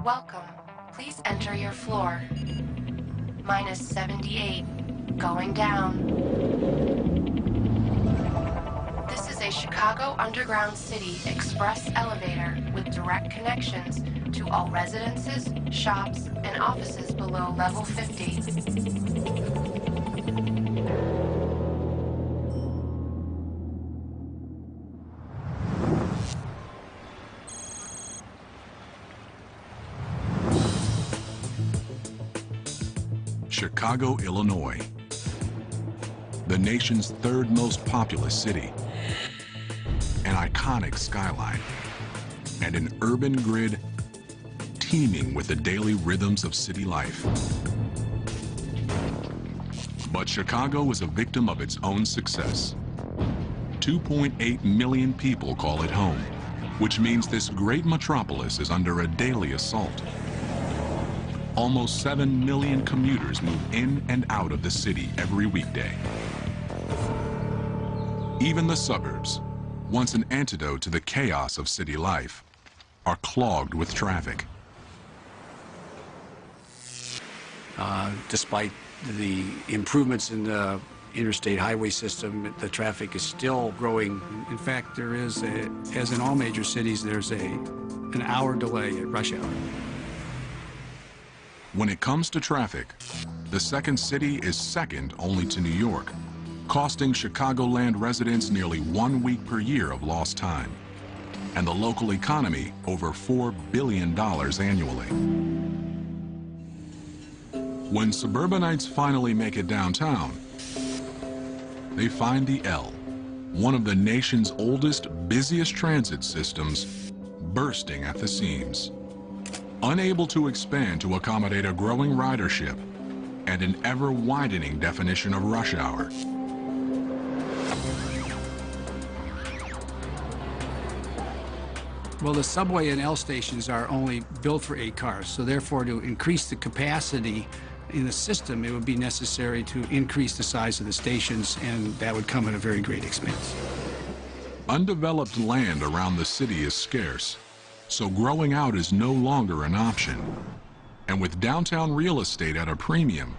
Welcome. Please enter your floor. Minus 78. Going down. This is a Chicago Underground City Express elevator with direct connections to all residences, shops, and offices below level 50. Chicago, Illinois, the nation's third most populous city, an iconic skyline, and an urban grid teeming with the daily rhythms of city life. But Chicago is a victim of its own success. 2.8 million people call it home, which means this great metropolis is under a daily assault. Almost 7 million commuters move in and out of the city every weekday. Even the suburbs, once an antidote to the chaos of city life, are clogged with traffic. Despite the improvements in the interstate highway system, the traffic is still growing. In fact, there is, as in all major cities, there's an hour delay at rush hour. When it comes to traffic, the second city is second only to New York, costing Chicagoland residents nearly 1 week per year of lost time, and the local economy over $4 billion annually. When suburbanites finally make it downtown, they find the L, one of the nation's oldest, busiest transit systems, bursting at the seams. Unable to expand to accommodate a growing ridership and an ever-widening definition of rush hour. Well, the subway and L stations are only built for 8 cars, so therefore to increase the capacity in the system, it would be necessary to increase the size of the stations, and that would come at a very great expense. Undeveloped land around the city is scarce, so growing out is no longer an option. And with downtown real estate at a premium,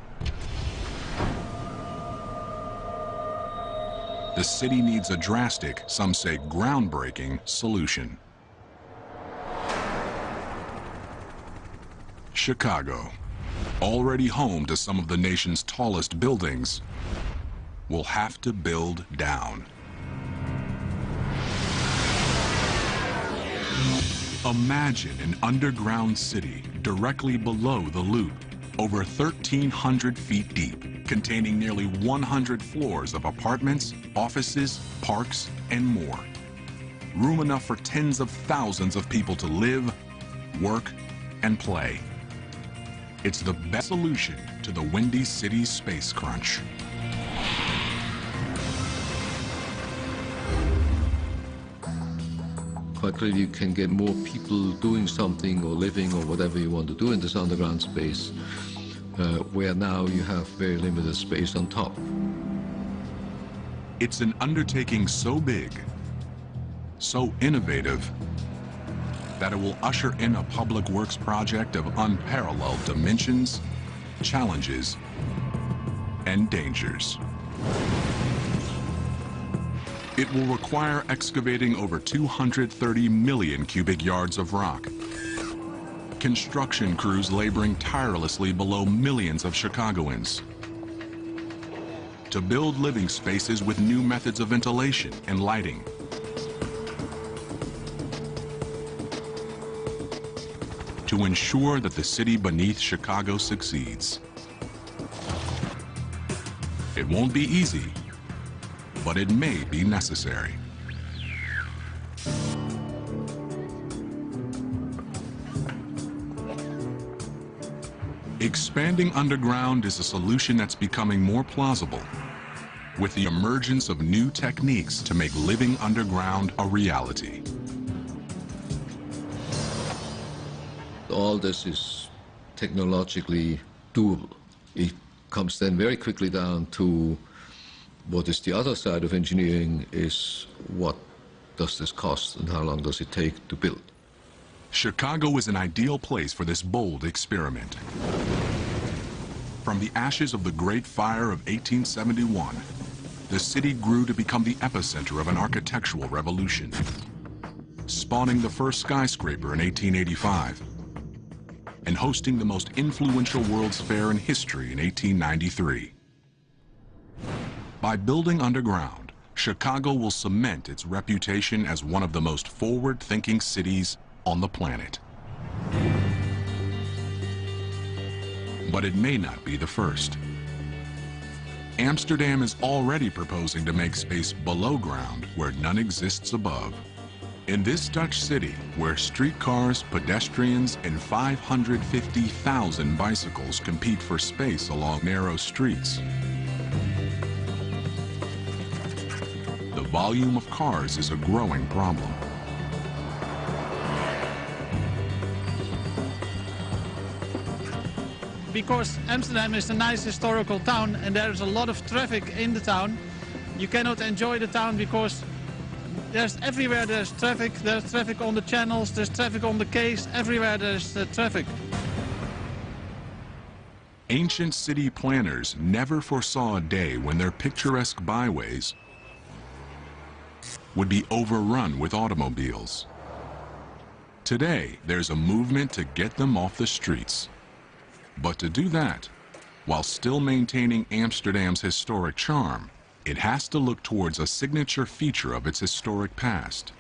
the city needs a drastic, some say groundbreaking, solution. Chicago, already home to some of the nation's tallest buildings, will have to build down. Imagine an underground city directly below the Loop, over 1,300 feet deep, containing nearly 100 floors of apartments, offices, parks, and more. Room enough for tens of thousands of people to live, work, and play. It's the best solution to the Windy City space crunch. Quite clearly, you can get more people doing something or living or whatever you want to do in this underground space, where now you have very limited space on top. It's an undertaking so big, so innovative, that it will usher in a public works project of unparalleled dimensions, challenges, and dangers. It will require excavating over 230 million cubic yards of rock, construction crews laboring tirelessly below millions of Chicagoans, to build living spaces with new methods of ventilation and lighting, to ensure that the city beneath Chicago succeeds. It won't be easy, but it may be necessary. Expanding underground is a solution that's becoming more plausible, with the emergence of new techniques to make living underground a reality. All this is technologically doable. It comes then very quickly down to what is the other side of engineering, is what does this cost and how long does it take to build? Chicago is an ideal place for this bold experiment. From the ashes of the Great Fire of 1871, the city grew to become the epicenter of an architectural revolution, spawning the first skyscraper in 1885 and hosting the most influential World's Fair in history in 1893. By building underground, Chicago will cement its reputation as one of the most forward-thinking cities on the planet. But it may not be the first. Amsterdam is already proposing to make space below ground where none exists above. In this Dutch city, where streetcars, pedestrians, and 550,000 bicycles compete for space along narrow streets, the volume of cars is a growing problem. Because Amsterdam is a nice historical town and there is a lot of traffic in the town, you cannot enjoy the town because everywhere there's traffic on the channels, there's traffic on the quays, everywhere there's traffic. Ancient city planners never foresaw a day when their picturesque byways would be overrun with automobiles. Today, there's a movement to get them off the streets. But to do that, while still maintaining Amsterdam's historic charm, it has to look towards a signature feature of its historic past: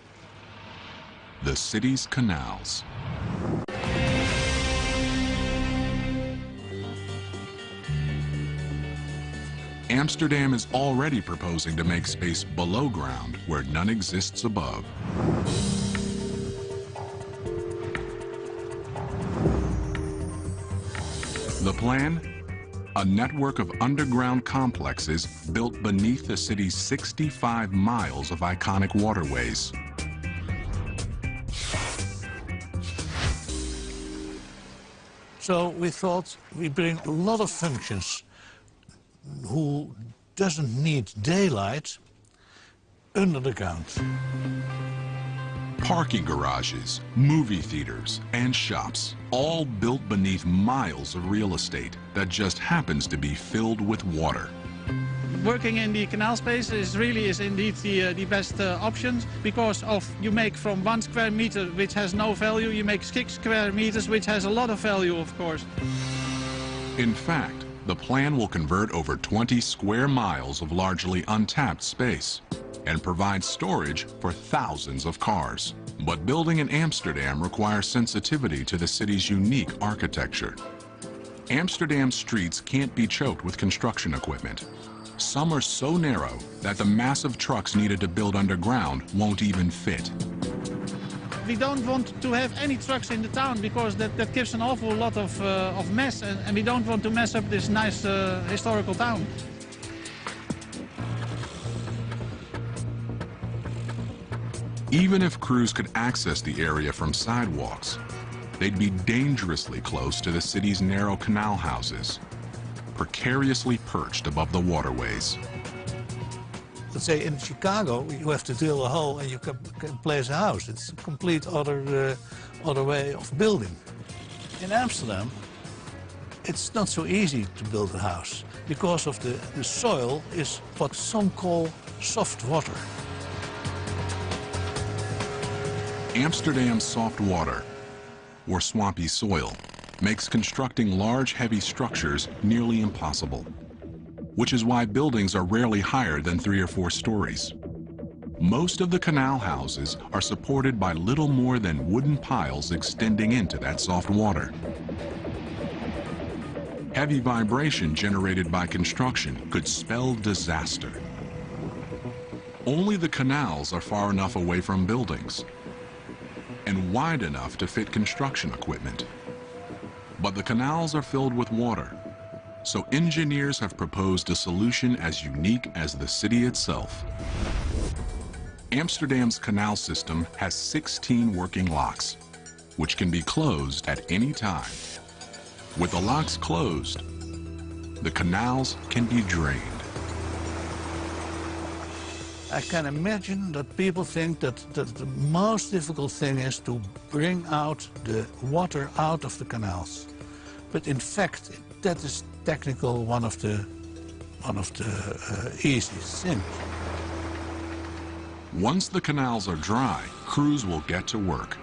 the city's canals. Amsterdam is already proposing to make space below ground where none exists above. The plan? A network of underground complexes built beneath the city's 65 miles of iconic waterways. So we thought we bring a lot of functions who doesn't need daylight under the ground. Parking garages, movie theaters, and shops, all built beneath miles of real estate that just happens to be filled with water. Working in the canal space is indeed the best option, because you make from 1 square meter which has no value, you make 6 square meters which has a lot of value, of course. In fact, the plan will convert over 20 square miles of largely untapped space and provide storage for thousands of cars. But building in Amsterdam requires sensitivity to the city's unique architecture. Amsterdam's streets can't be choked with construction equipment. Some are so narrow that the massive trucks needed to build underground won't even fit. We don't want to have any trucks in the town because that gives an awful lot of mess, and we don't want to mess up this nice historical town. Even if crews could access the area from sidewalks, they'd be dangerously close to the city's narrow canal houses, precariously perched above the waterways. Let's say in Chicago, you have to drill a hole and you can place a house. It's a complete other way of building. In Amsterdam, it's not so easy to build a house because of the soil is what some call soft water. Amsterdam's soft water, or swampy soil, makes constructing large, heavy structures nearly impossible, which is why buildings are rarely higher than 3 or 4 stories. Most of the canal houses are supported by little more than wooden piles extending into that soft water. Heavy vibration generated by construction could spell disaster. Only the canals are far enough away from buildings and wide enough to fit construction equipment. But the canals are filled with water, so engineers have proposed a solution as unique as the city itself. Amsterdam's canal system has 16 working locks, which can be closed at any time. With the locks closed, the canals can be drained. I can imagine that people think that the most difficult thing is to bring out the water out of the canals. But in fact, that is technical one of the easiest things. Once the canals are dry, crews will get to work,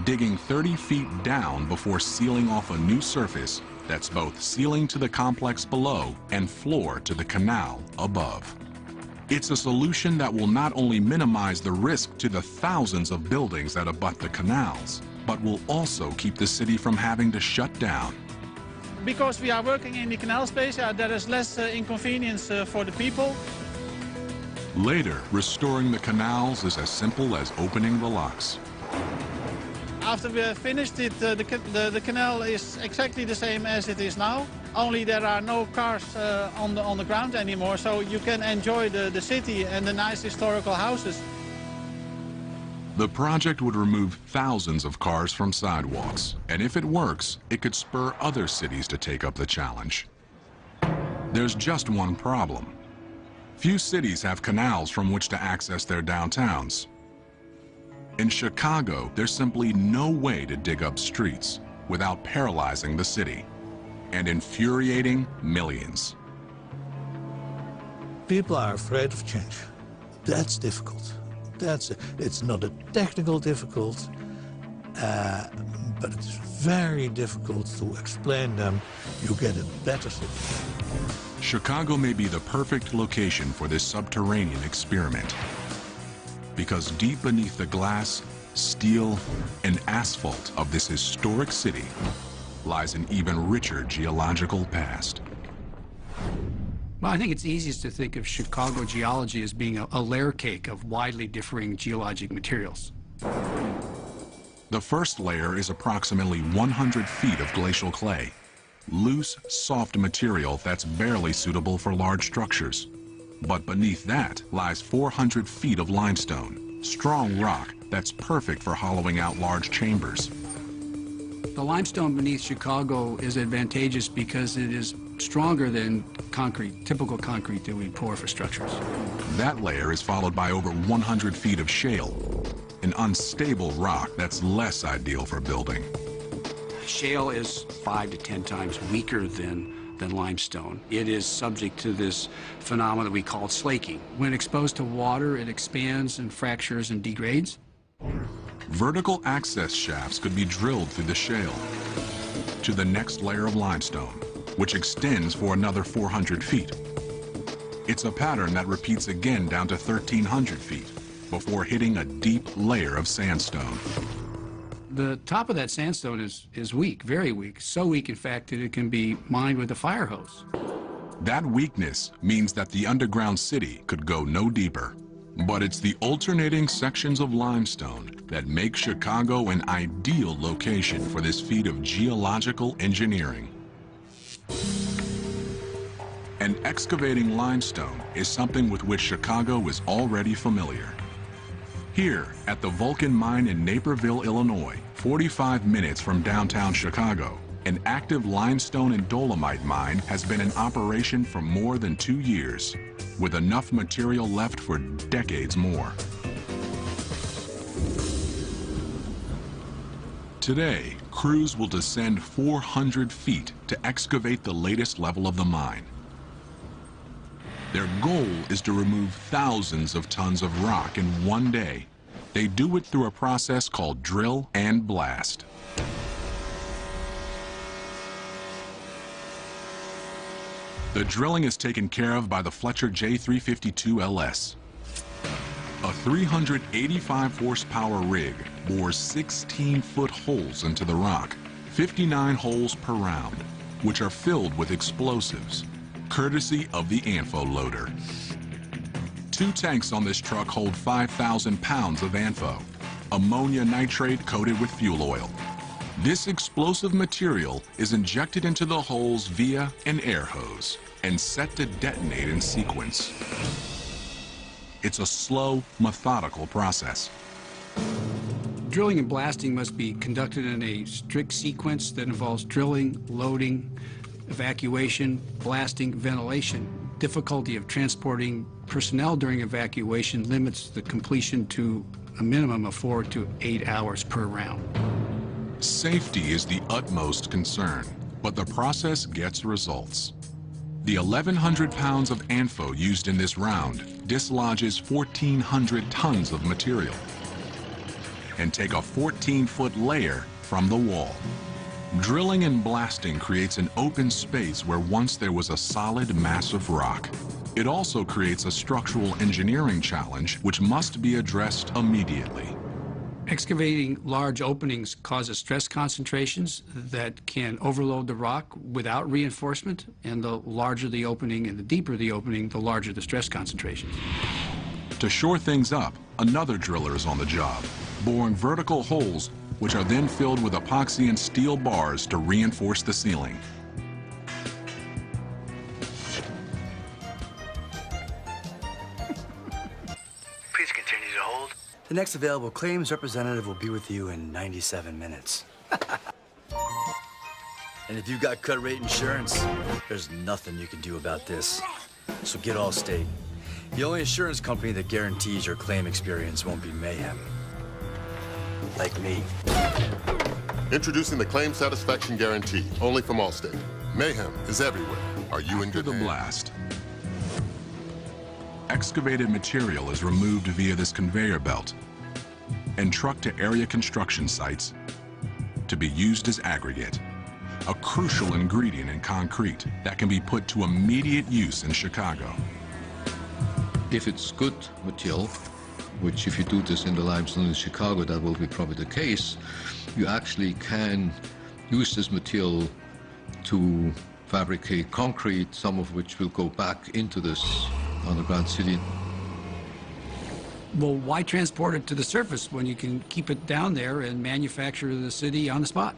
digging 30 feet down before sealing off a new surface that's both sealing to the complex below and floor to the canal above. It's a solution that will not only minimize the risk to the thousands of buildings that abut the canals, but will also keep the city from having to shut down. Because we are working in the canal space, there is less inconvenience for the people. Later, restoring the canals is as simple as opening the locks. After we have finished it, the canal is exactly the same as it is now. Only there are no cars on the ground anymore, so you can enjoy the city and the nice historical houses. The project would remove thousands of cars from sidewalks, and if it works, it could spur other cities to take up the challenge. There's just one problem. Few cities have canals from which to access their downtowns. In Chicago, there's simply no way to dig up streets without paralyzing the city and infuriating millions. People are afraid of change. That's difficult. It's not a technical difficult, but it's very difficult to explain them. You get a better city. Chicago may be the perfect location for this subterranean experiment, because deep beneath the glass, steel, and asphalt of this historic city lies an even richer geological past. Well, I think it's easiest to think of Chicago geology as being a layer cake of widely differing geologic materials. The first layer is approximately 100 feet of glacial clay, loose, soft material that's barely suitable for large structures. But beneath that lies 400 feet of limestone, strong rock that's perfect for hollowing out large chambers. The limestone beneath Chicago is advantageous because it is stronger than concrete, typical concrete that we pour for structures. That layer is followed by over 100 feet of shale, an unstable rock that's less ideal for building. Shale is 5 to 10 times weaker than limestone. It is subject to this phenomenon that we call slaking. When exposed to water, it expands and fractures and degrades. Vertical access shafts could be drilled through the shale to the next layer of limestone, which extends for another 400 feet. It's a pattern that repeats again down to 1,300 feet before hitting a deep layer of sandstone. The top of that sandstone is weak, very weak. So weak, in fact, that it can be mined with a fire hose. That weakness means that the underground city could go no deeper. But it's the alternating sections of limestone that make Chicago an ideal location for this feat of geological engineering. And excavating limestone is something with which Chicago is already familiar. Here at the Vulcan Mine in Naperville, Illinois, 45 minutes from downtown Chicago, an active limestone and dolomite mine has been in operation for more than 2 years, with enough material left for decades more. Today, crews will descend 400 feet to excavate the latest level of the mine. Their goal is to remove thousands of tons of rock in one day. They do it through a process called drill and blast. The drilling is taken care of by the Fletcher J352 LS. A 385 horsepower rig bores 16-foot holes into the rock, 59 holes per round, which are filled with explosives, courtesy of the ANFO loader. 2 tanks on this truck hold 5,000 pounds of ANFO, ammonia nitrate coated with fuel oil. This explosive material is injected into the holes via an air hose and set to detonate in sequence. It's a slow, methodical process. Drilling and blasting must be conducted in a strict sequence that involves drilling, loading, evacuation, blasting, ventilation. difficulty of transporting personnel during evacuation limits the completion to a minimum of 4 to 8 hours per round. Safety is the utmost concern, but the process gets results. The 1,100 pounds of ANFO used in this round dislodges 1,400 tons of material and take a 14-foot layer from the wall. Drilling and blasting creates an open space where once there was a solid mass of rock. It also creates a structural engineering challenge which must be addressed immediately. Excavating large openings causes stress concentrations that can overload the rock without reinforcement, and the larger the opening and the deeper the opening, the larger the stress concentrations. To shore things up, another driller is on the job, boring vertical holes which are then filled with epoxy and steel bars to reinforce the ceiling. Please continue to hold. The next available claims representative will be with you in 97 minutes. And if you've got cut rate insurance, there's nothing you can do about this. So get Allstate. The only insurance company that guarantees your claim experience won't be mayhem. Like me. Introducing the Claim Satisfaction Guarantee, only from Allstate. Mayhem is everywhere. Are you in good After the hands? blast, excavated material is removed via this conveyor belt and trucked to area construction sites to be used as aggregate, a crucial ingredient in concrete that can be put to immediate use in Chicago. If it's good material, which if you do this in the limestone in Chicago, that will be probably the case, you actually can use this material to fabricate concrete, some of which will go back into this underground city. Well, why transport it to the surface when you can keep it down there and manufacture the city on the spot?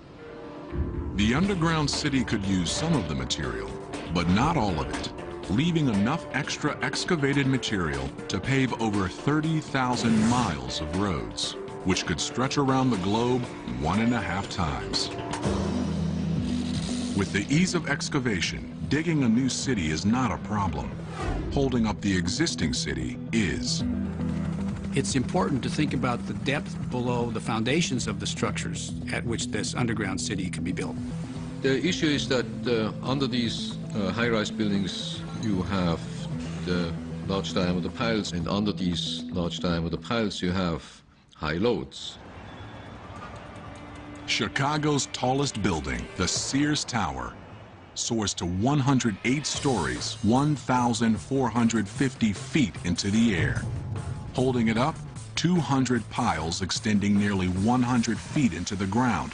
The underground city could use some of the material, but not all of it, leaving enough extra excavated material to pave over 30,000 miles of roads, which could stretch around the globe 1.5 times. With the ease of excavation, digging a new city is not a problem. Holding up the existing city is. It's important to think about the depth below the foundations of the structures at which this underground city can be built. The issue is that under these high-rise buildings, you have the large diameter piles, and under these large diameter piles, you have high loads. Chicago's tallest building, the Sears Tower, soars to 108 stories, 1,450 feet into the air. Holding it up, 200 piles extending nearly 100 feet into the ground,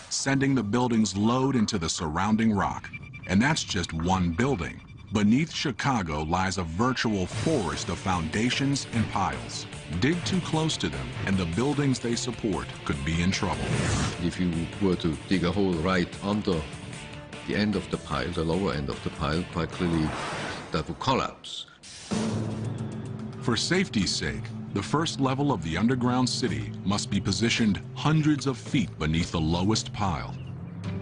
sending the building's load into the surrounding rock. And that's just one building. Beneath Chicago lies a virtual forest of foundations and piles. Dig too close to them, and the buildings they support could be in trouble. If you were to dig a hole right under the end of the pile, the lower end of the pile, quite clearly that would collapse. For safety's sake, the first level of the underground city must be positioned hundreds of feet beneath the lowest pile.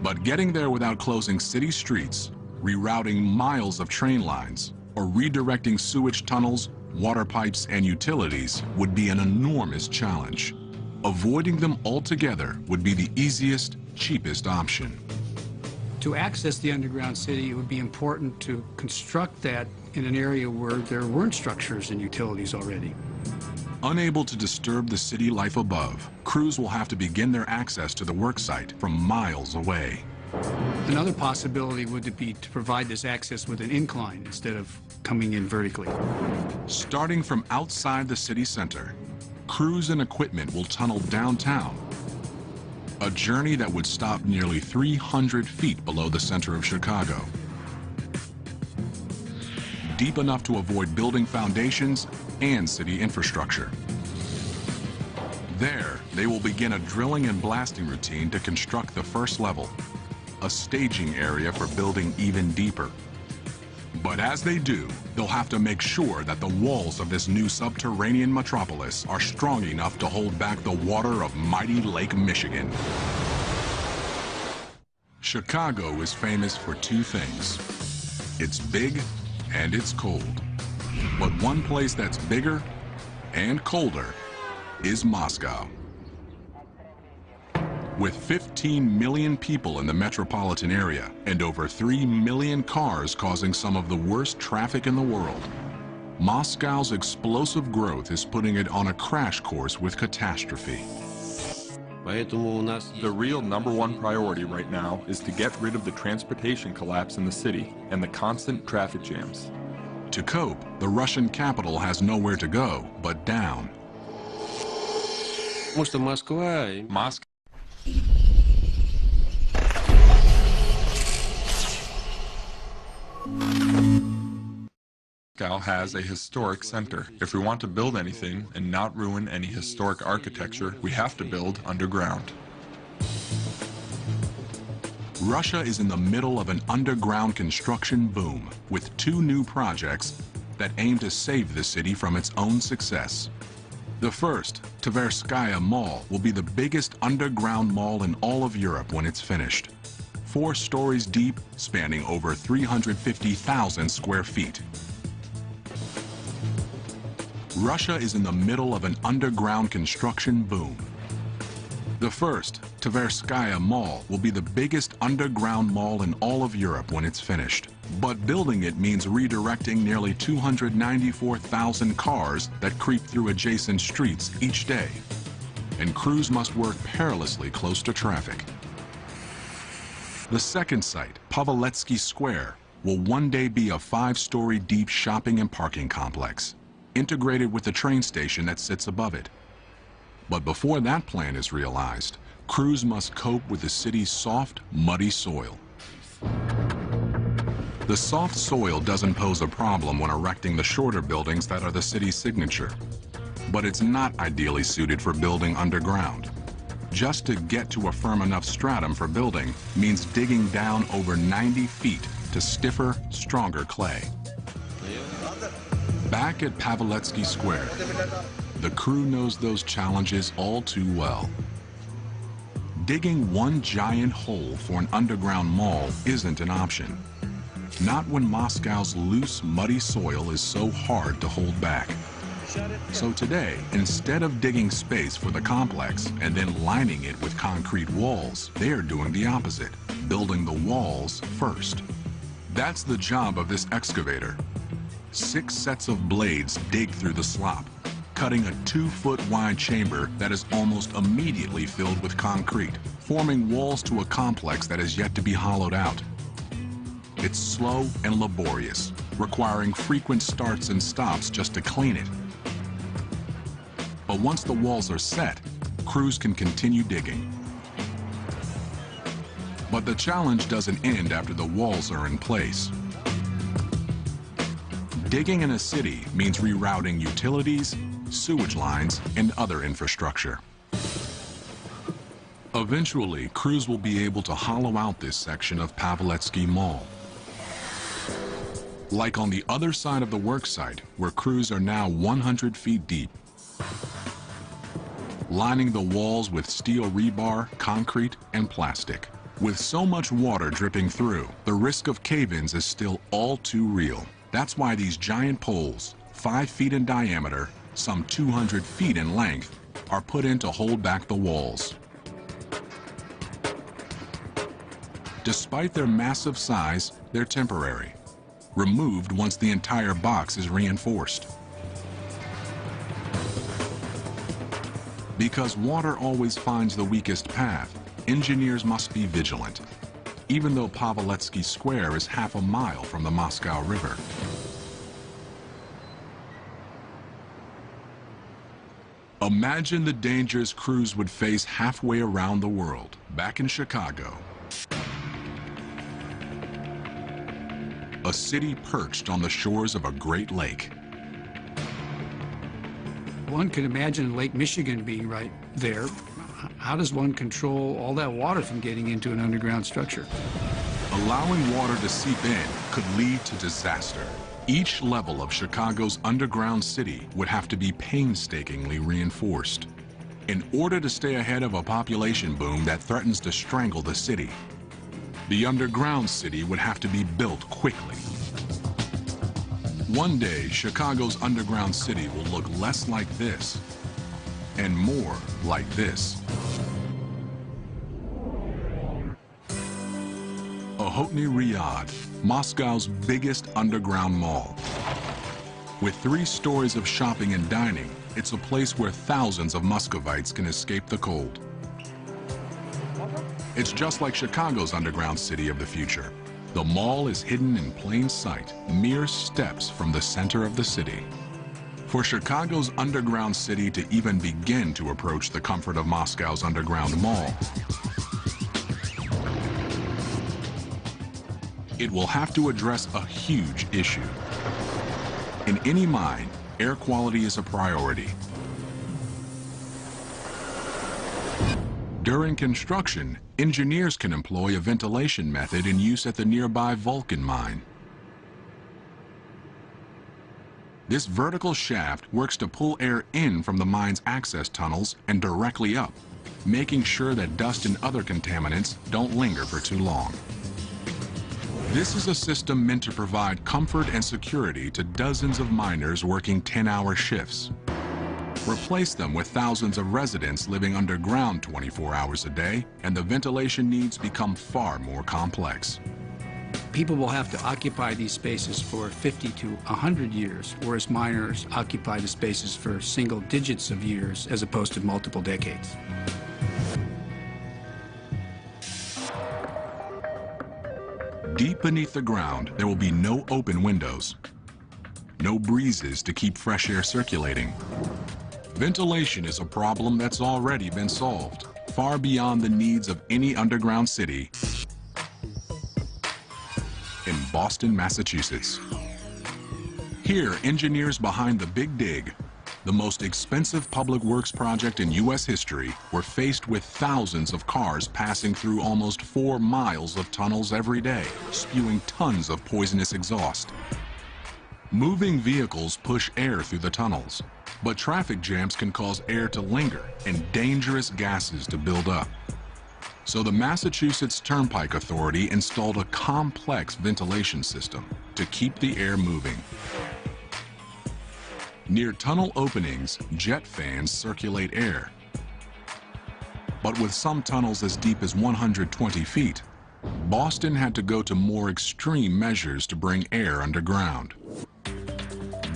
But getting there without closing city streets, rerouting miles of train lines, or redirecting sewage tunnels, water pipes, and utilities would be an enormous challenge. Avoiding them altogether would be the easiest, cheapest option. To access the underground city, it would be important to construct that in an area where there weren't structures and utilities already. Unable to disturb the city life above, crews will have to begin their access to the worksite from miles away. Another possibility would be to provide this access with an incline instead of coming in vertically. Starting from outside the city center, crews and equipment will tunnel downtown, a journey that would stop nearly 300 feet below the center of Chicago. Deep enough to avoid building foundations and city infrastructure. There, they will begin a drilling and blasting routine to construct the first level, a staging area for building even deeper. But as they do, they'll have to make sure that the walls of this new subterranean metropolis are strong enough to hold back the water of mighty Lake Michigan. Chicago is famous for two things. It's big and it's cold. But one place that's bigger and colder is Moscow. With 15 million people in the metropolitan area and over 3 million cars causing some of the worst traffic in the world, Moscow's explosive growth is putting it on a crash course with catastrophe. The real #1 priority right now is to get rid of the transportation collapse in the city and the constant traffic jams. To cope, the Russian capital has nowhere to go but down. Moscow has a historic center. If we want to build anything and not ruin any historic architecture, we have to build underground. Russia is in the middle of an underground construction boom with 2 new projects that aim to save the city from its own success. The first, Tverskaya Mall, will be the biggest underground mall in all of Europe when it's finished. 4 stories deep, spanning over 350,000 square feet. Russia is in the middle of an underground construction boom. The first, Tverskaya Mall, will be the biggest underground mall in all of Europe when it's finished. But building it means redirecting nearly 294,000 cars that creep through adjacent streets each day. And crews must work perilously close to traffic. The second site, Paveletsky Square, will one day be a 5-story deep shopping and parking complex, integrated with the train station that sits above it. But before that plan is realized, crews must cope with the city's soft, muddy soil. The soft soil doesn't pose a problem when erecting the shorter buildings that are the city's signature. But it's not ideally suited for building underground. Just to get to a firm enough stratum for building means digging down over 90 feet to stiffer, stronger clay. Back at Paveletsky Square, the crew knows those challenges all too well. Digging one giant hole for an underground mall isn't an option. Not when Moscow's loose, muddy soil is so hard to hold back. So today, instead of digging space for the complex and then lining it with concrete walls, they're doing the opposite, building the walls first. That's the job of this excavator. 6 sets of blades dig through the slop, cutting a 2-foot wide chamber that is almost immediately filled with concrete, forming walls to a complex that is yet to be hollowed out. It's slow and laborious, requiring frequent starts and stops just to clean it. But once the walls are set, crews can continue digging. But the challenge doesn't end after the walls are in place. Digging in a city means rerouting utilities, sewage lines, and other infrastructure. Eventually, crews will be able to hollow out this section of Paveletsky Mall. Like on the other side of the worksite, where crews are now 100 feet deep, lining the walls with steel rebar, concrete, and plastic. With so much water dripping through, the risk of cave-ins is still all too real. That's why these giant poles, 5 feet in diameter, some 200 feet in length, are put in to hold back the walls. Despite their massive size, they're temporary, removed once the entire box is reinforced. Because water always finds the weakest path, engineers must be vigilant, even though Paveletsky Square is half a mile from the Moscow River. Imagine the dangers crews would face halfway around the world, back in Chicago. A city perched on the shores of a great lake. One could imagine Lake Michigan being right there. How does one control all that water from getting into an underground structure? Allowing water to seep in could lead to disaster. Each level of Chicago's underground city would have to be painstakingly reinforced in order to stay ahead of a population boom that threatens to strangle the city. The underground city would have to be built quickly. One day, Chicago's underground city will look less like this and more like this. Ochotny Riyadh, Moscow's biggest underground mall. With 3 stories of shopping and dining, it's a place where thousands of Muscovites can escape the cold. It's just like Chicago's underground city of the future. The mall is hidden in plain sight, mere steps from the center of the city. For Chicago's underground city to even begin to approach the comfort of Moscow's underground mall, it will have to address a huge issue. In any mine, air quality is a priority. During construction, engineers can employ a ventilation method in use at the nearby Vulcan mine. This vertical shaft works to pull air in from the mine's access tunnels and directly up, making sure that dust and other contaminants don't linger for too long. This is a system meant to provide comfort and security to dozens of miners working 10-hour shifts. Replace them with thousands of residents living underground 24 hours a day, and the ventilation needs become far more complex. People will have to occupy these spaces for 50 to 100 years, whereas miners occupy the spaces for single digits of years as opposed to multiple decades. Deep beneath the ground, there will be no open windows, no breezes to keep fresh air circulating. Ventilation is a problem that's already been solved, far beyond the needs of any underground city in Boston, Massachusetts. Here, engineers behind the Big Dig, the most expensive public works project in U.S. history, were faced with thousands of cars passing through almost 4 miles of tunnels every day, spewing tons of poisonous exhaust. Moving vehicles push air through the tunnels, but traffic jams can cause air to linger and dangerous gases to build up. So the Massachusetts Turnpike Authority installed a complex ventilation system to keep the air moving. Near tunnel openings, jet fans circulate air. But with some tunnels as deep as 120 feet, Boston had to go to more extreme measures to bring air underground.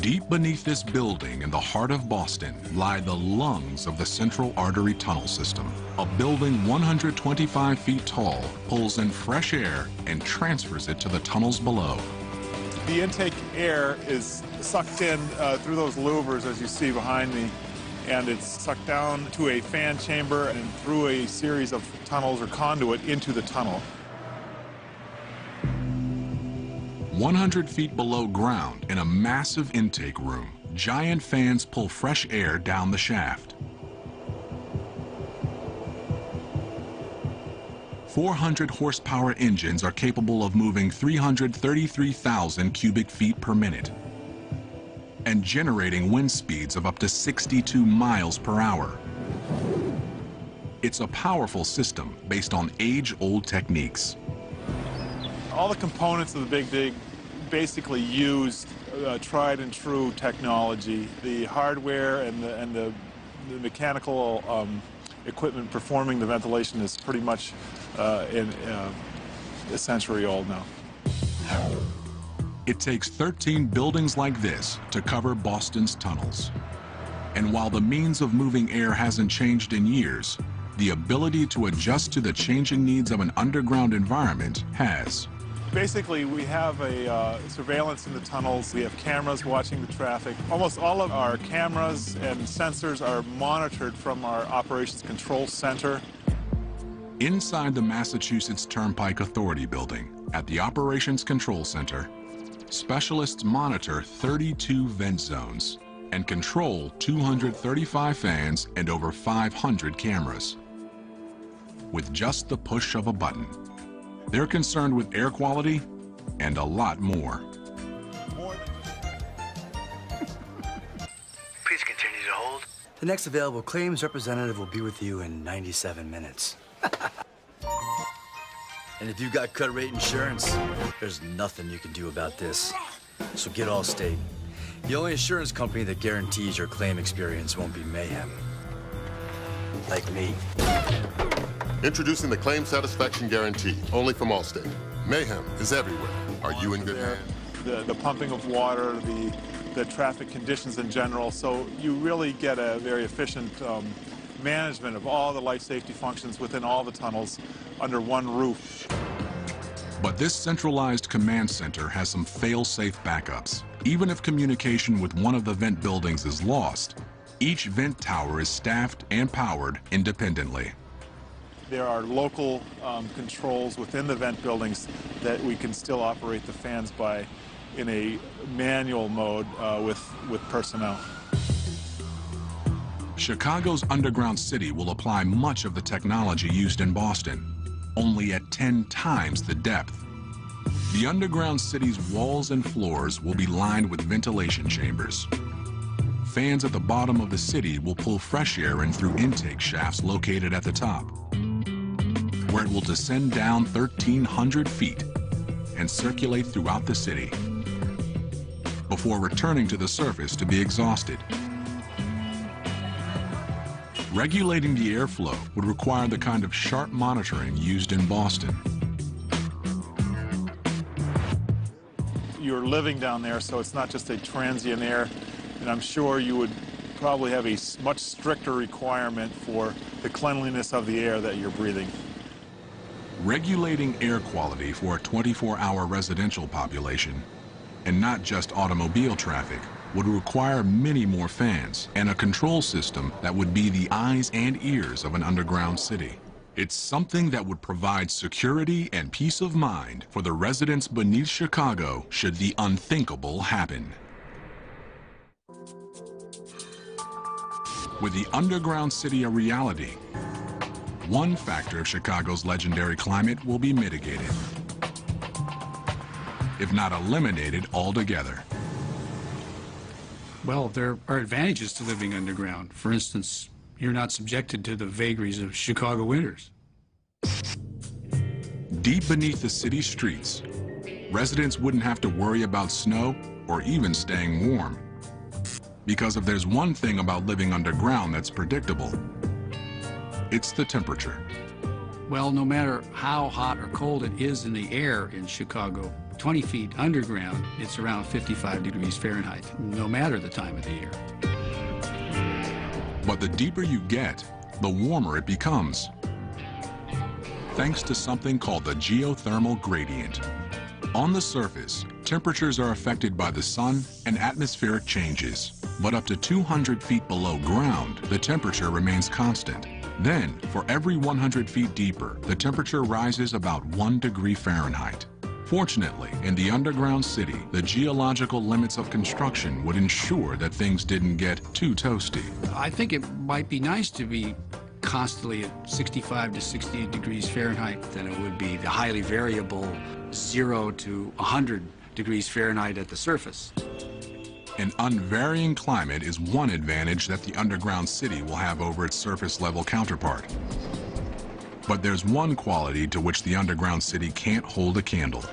Deep beneath this building in the heart of Boston lie the lungs of the Central Artery Tunnel System. A building 125 feet tall pulls in fresh air and transfers it to the tunnels below. The intake air is sucked in through those louvers, as you see behind me, and it's sucked down to a fan chamber and through a series of tunnels or conduit into the tunnel. 100 feet below ground, in a massive intake room, giant fans pull fresh air down the shaft. 400 horsepower engines are capable of moving 333,000 cubic feet per minute and generating wind speeds of up to 62 miles per hour. It's a powerful system based on age-old techniques. All the components of the Big Dig basically used tried and true technology. The hardware and the mechanical equipment performing the ventilation is pretty much a century old now. It takes 13 buildings like this to cover Boston's tunnels. And while the means of moving air hasn't changed in years, the ability to adjust to the changing needs of an underground environment has. Basically, we have a surveillance in the tunnels. We have cameras watching the traffic. Almost all of our cameras and sensors are monitored from our operations control center. Inside the Massachusetts Turnpike Authority building, at the Operations Control Center, specialists monitor 32 vent zones and control 235 fans and over 500 cameras. With just the push of a button, they're concerned with air quality and a lot more. Please continue to hold. The next available claims representative will be with you in 97 minutes. And if you've got cut rate insurance, there's nothing you can do about this. So get Allstate. The only insurance company that guarantees your claim experience won't be mayhem. Like me. Introducing the Claim Satisfaction Guarantee, only from Allstate. Mayhem is everywhere. Are you in good hands? The pumping of water, the traffic conditions in general, so you really get a very efficient management of all the life safety functions within all the tunnels under one roof. But this centralized command center has some fail-safe backups. Even if communication with one of the vent buildings is lost, each vent tower is staffed and powered independently. There are local controls within the vent buildings that we can still operate the fans by in a manual mode with personnel. Chicago's underground city will apply much of the technology used in Boston, only at 10 times the depth. The underground city's walls and floors will be lined with ventilation chambers. Fans at the bottom of the city will pull fresh air in through intake shafts located at the top, where it will descend down 1,300 feet and circulate throughout the city before returning to the surface to be exhausted. Regulating the airflow would require the kind of sharp monitoring used in Boston. You're living down there, so it's not just a transient air, and I'm sure you would probably have a much stricter requirement for the cleanliness of the air that you're breathing. Regulating air quality for a 24-hour residential population, and not just automobile traffic, would require many more fans and a control system that would be the eyes and ears of an underground city. It's something that would provide security and peace of mind for the residents beneath Chicago should the unthinkable happen. With the underground city a reality, one factor of Chicago's legendary climate will be mitigated, if not eliminated altogether. Well, there are advantages to living underground. For instance, you're not subjected to the vagaries of Chicago winters. Deep beneath the city streets, residents wouldn't have to worry about snow or even staying warm. Because if there's one thing about living underground that's predictable, it's the temperature. Well, no matter how hot or cold it is in the air in Chicago, 20 feet underground, it's around 55 degrees Fahrenheit, no matter the time of the year. But the deeper you get, the warmer it becomes, thanks to something called the geothermal gradient. On the surface, temperatures are affected by the sun and atmospheric changes, but up to 200 feet below ground, the temperature remains constant. Then, for every 100 feet deeper, the temperature rises about 1 degree Fahrenheit. Fortunately, in the underground city, the geological limits of construction would ensure that things didn't get too toasty. I think it might be nice to be constantly at 65 to 68 degrees Fahrenheit than it would be the highly variable 0 to 100 degrees Fahrenheit at the surface. An unvarying climate is one advantage that the underground city will have over its surface-level counterpart. But there's one quality to which the underground city can't hold a candle.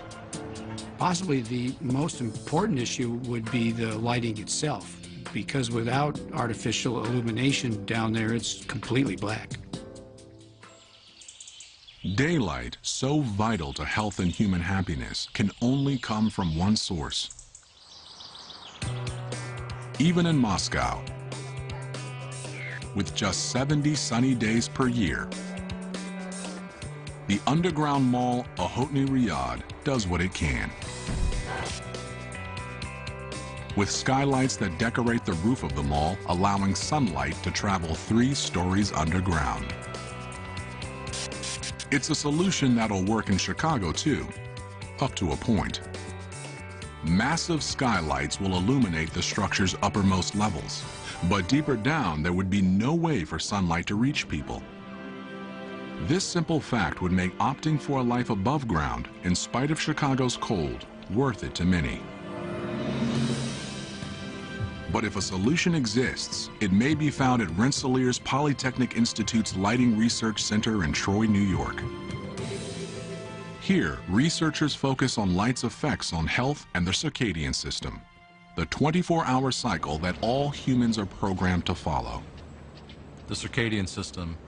Possibly the most important issue would be the lighting itself, because without artificial illumination down there, it's completely black. Daylight, so vital to health and human happiness, can only come from one source. Even in Moscow, with just 70 sunny days per year, the underground mall Ochotny Riyadh does what it can. With skylights that decorate the roof of the mall, allowing sunlight to travel 3 stories underground. It's a solution that'll work in Chicago too, up to a point. Massive skylights will illuminate the structure's uppermost levels, but deeper down there would be no way for sunlight to reach people. This simple fact would make opting for a life above ground, in spite of Chicago's cold, worth it to many. But if a solution exists, it may be found at Rensselaer's Polytechnic Institute's Lighting Research Center in Troy, New York. Here, researchers focus on light's effects on health and the circadian system, the 24-hour cycle that all humans are programmed to follow. The circadian system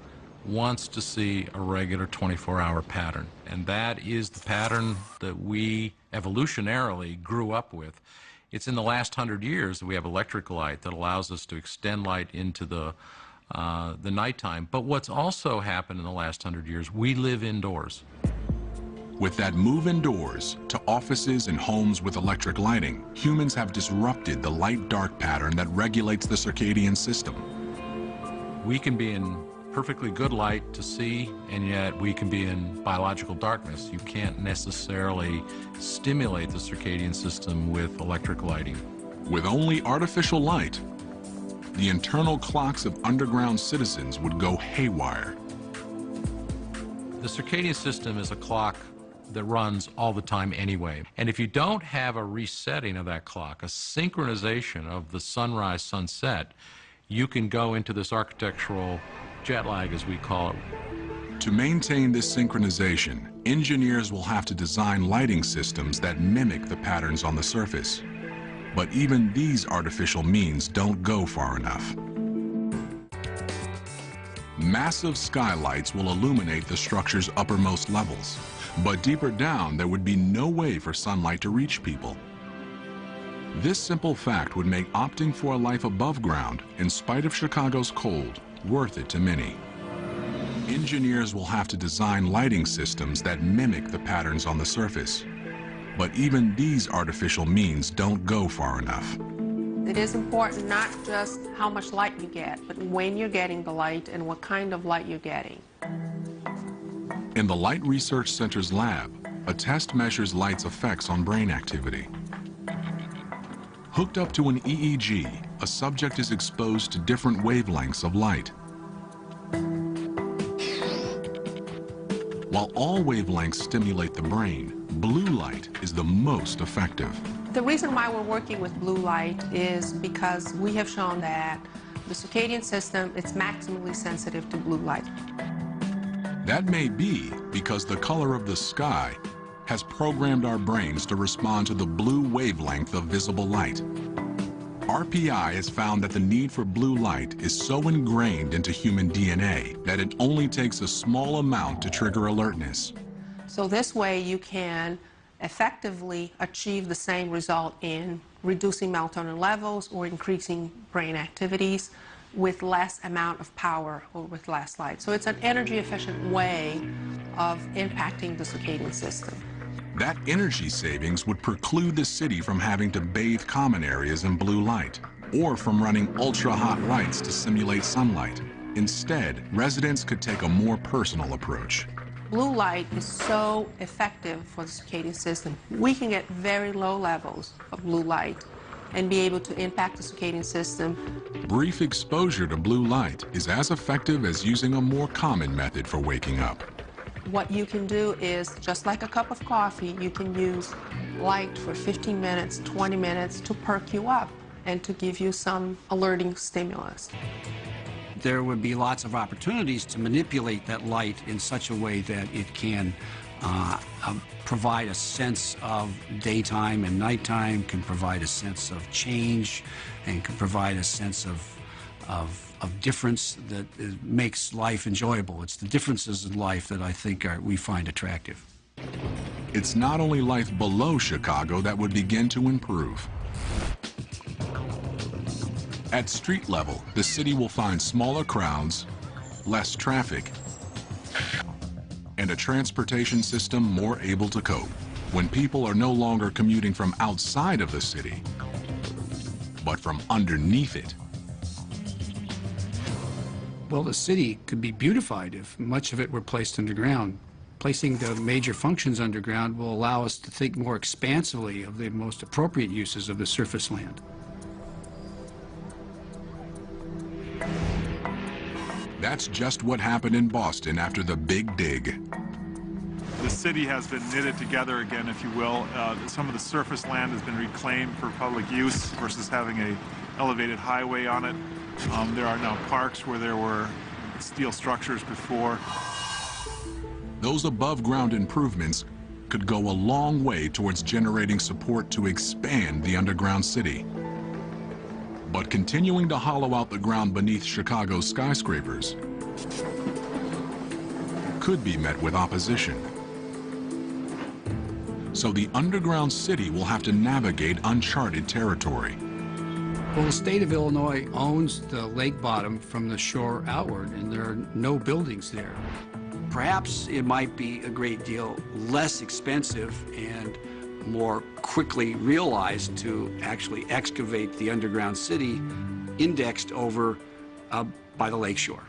wants to see a regular 24-hour pattern, and that is the pattern that we evolutionarily grew up with. It's in the last 100 years that we have electric light that allows us to extend light into the nighttime. But what's also happened in the last 100 years, we live indoors. With that move indoors to offices and homes with electric lighting, humans have disrupted the light-dark pattern that regulates the circadian system. We can be in perfectly good light to see, and yet we can be in biological darkness. You can't necessarily stimulate the circadian system with electric lighting. With only artificial light, the internal clocks of underground citizens would go haywire. The circadian system is a clock that runs all the time anyway. And if you don't have a resetting of that clock, a synchronization of the sunrise, sunset, you can go into this architectural jet lag, as we call it. To maintain this synchronization, engineers will have to design lighting systems that mimic the patterns on the surface. But even these artificial means don't go far enough. Massive skylights will illuminate the structure's uppermost levels, but deeper down there would be no way for sunlight to reach people. This simple fact would make opting for a life above ground, in spite of Chicago's cold, worth it to many. Engineers will have to design lighting systems that mimic the patterns on the surface. But even these artificial means don't go far enough. It is important not just how much light you get, but when you're getting the light and what kind of light you're getting. In the Light Research Center's lab, a test measures light's effects on brain activity. Hooked up to an EEG, a subject is exposed to different wavelengths of light. While all wavelengths stimulate the brain, blue light is the most effective. The reason why we're working with blue light is because we have shown that the circadian system is maximally sensitive to blue light. That may be because the color of the sky has programmed our brains to respond to the blue wavelength of visible light. RPI has found that the need for blue light is so ingrained into human DNA that it only takes a small amount to trigger alertness. So this way you can effectively achieve the same result in reducing melatonin levels or increasing brain activities with less amount of power or with less light. So it's an energy efficient way of impacting the circadian system. That energy savings would preclude the city from having to bathe common areas in blue light or from running ultra-hot lights to simulate sunlight. Instead, residents could take a more personal approach. Blue light is so effective for the circadian system. We can get very low levels of blue light and be able to impact the circadian system. Brief exposure to blue light is as effective as using a more common method for waking up. What you can do is, just like a cup of coffee, you can use light for 15 minutes, 20 minutes to perk you up and to give you some alerting stimulus. There would be lots of opportunities to manipulate that light in such a way that it can provide a sense of daytime and nighttime, can provide a sense of change, and can provide a sense of difference that makes life enjoyable. It's the differences in life that I think we find attractive. It's not only life below Chicago that would begin to improve. At street level, the city will find smaller crowds, less traffic, and a transportation system more able to cope when people are no longer commuting from outside of the city, but from underneath it. Well, the city could be beautified if much of it were placed underground. Placing the major functions underground will allow us to think more expansively of the most appropriate uses of the surface land. That's just what happened in Boston after the Big Dig. The city has been knitted together again, if you will. Some of the surface land has been reclaimed for public use versus having an elevated highway on it. There are now parks where there were steel structures before. Those above-ground improvements could go a long way towards generating support to expand the underground city. But continuing to hollow out the ground beneath Chicago's skyscrapers could be met with opposition. So the underground city will have to navigate uncharted territory. Well, the state of Illinois owns the lake bottom from the shore outward, and there are no buildings there. Perhaps it might be a great deal less expensive and more quickly realized to actually excavate the underground city indexed over by the lakeshore.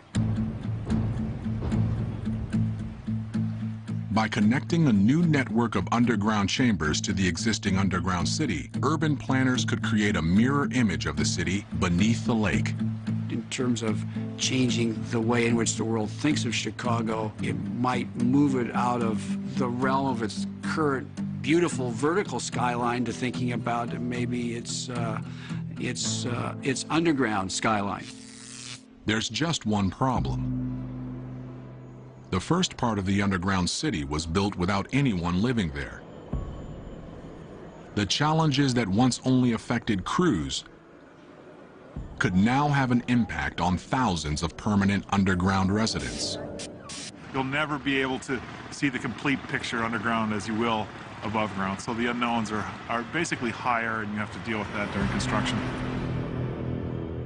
By connecting a new network of underground chambers to the existing underground city, urban planners could create a mirror image of the city beneath the lake. In terms of changing the way in which the world thinks of Chicago, it might move it out of the realm of its current beautiful vertical skyline to thinking about maybe its underground skyline. There's just one problem. The first part of the underground city was built without anyone living there. The challenges that once only affected crews could now have an impact on thousands of permanent underground residents. You'll never be able to see the complete picture underground as you will above ground. So the unknowns are basically higher, and you have to deal with that during construction.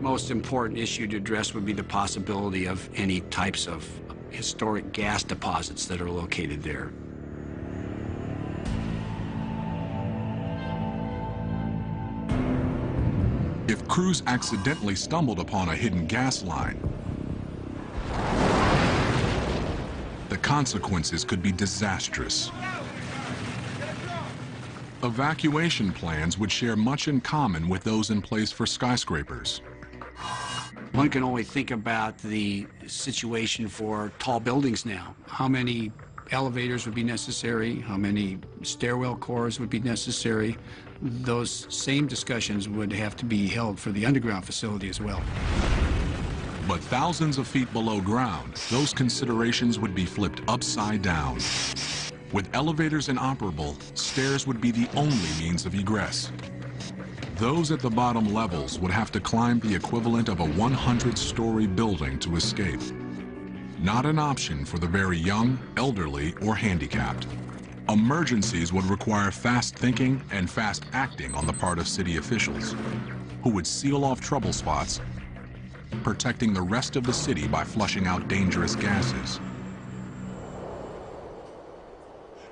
Most important issue to address would be the possibility of any types of historic gas deposits that are located there. If crews accidentally stumbled upon a hidden gas line, the consequences could be disastrous. Evacuation plans would share much in common with those in place for skyscrapers. One can only think about the situation for tall buildings now. How many elevators would be necessary? How many stairwell cores would be necessary? Those same discussions would have to be held for the underground facility as well. But thousands of feet below ground, those considerations would be flipped upside down. With elevators inoperable, stairs would be the only means of egress. Those at the bottom levels would have to climb the equivalent of a 100-story building to escape. Not an option for the very young, elderly, or handicapped. Emergencies would require fast thinking and fast acting on the part of city officials, who would seal off trouble spots, protecting the rest of the city by flushing out dangerous gases.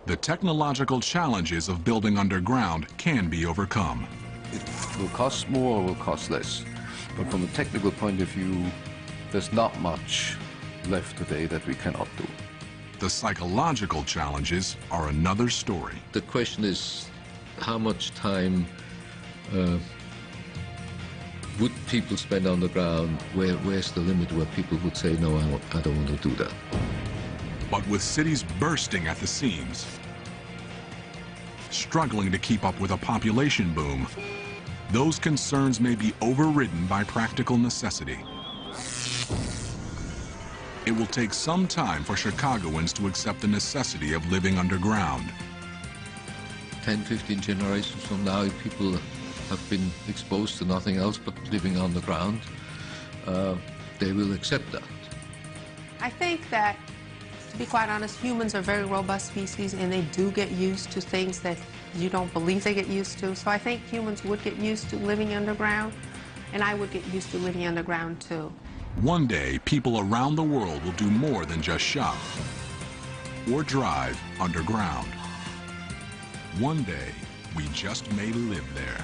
The technological challenges of building underground can be overcome. It will cost more or will cost less. But from a technical point of view, there's not much left today that we cannot do. The psychological challenges are another story. The question is, how much time would people spend on the ground? Where's the limit where people would say, no, I don't want to do that? But with cities bursting at the seams, struggling to keep up with a population boom, those concerns may be overridden by practical necessity. It will take some time for Chicagoans to accept the necessity of living underground. 10, 15 generations from now, if people have been exposed to nothing else but living on the ground, they will accept that. I think that, to be quite honest, humans are a very robust species, and they do get used to things that you don't believe they get used to. So I think humans would get used to living underground, and I would get used to living underground too. One day, people around the world will do more than just shop or drive underground. One day, we just may live there.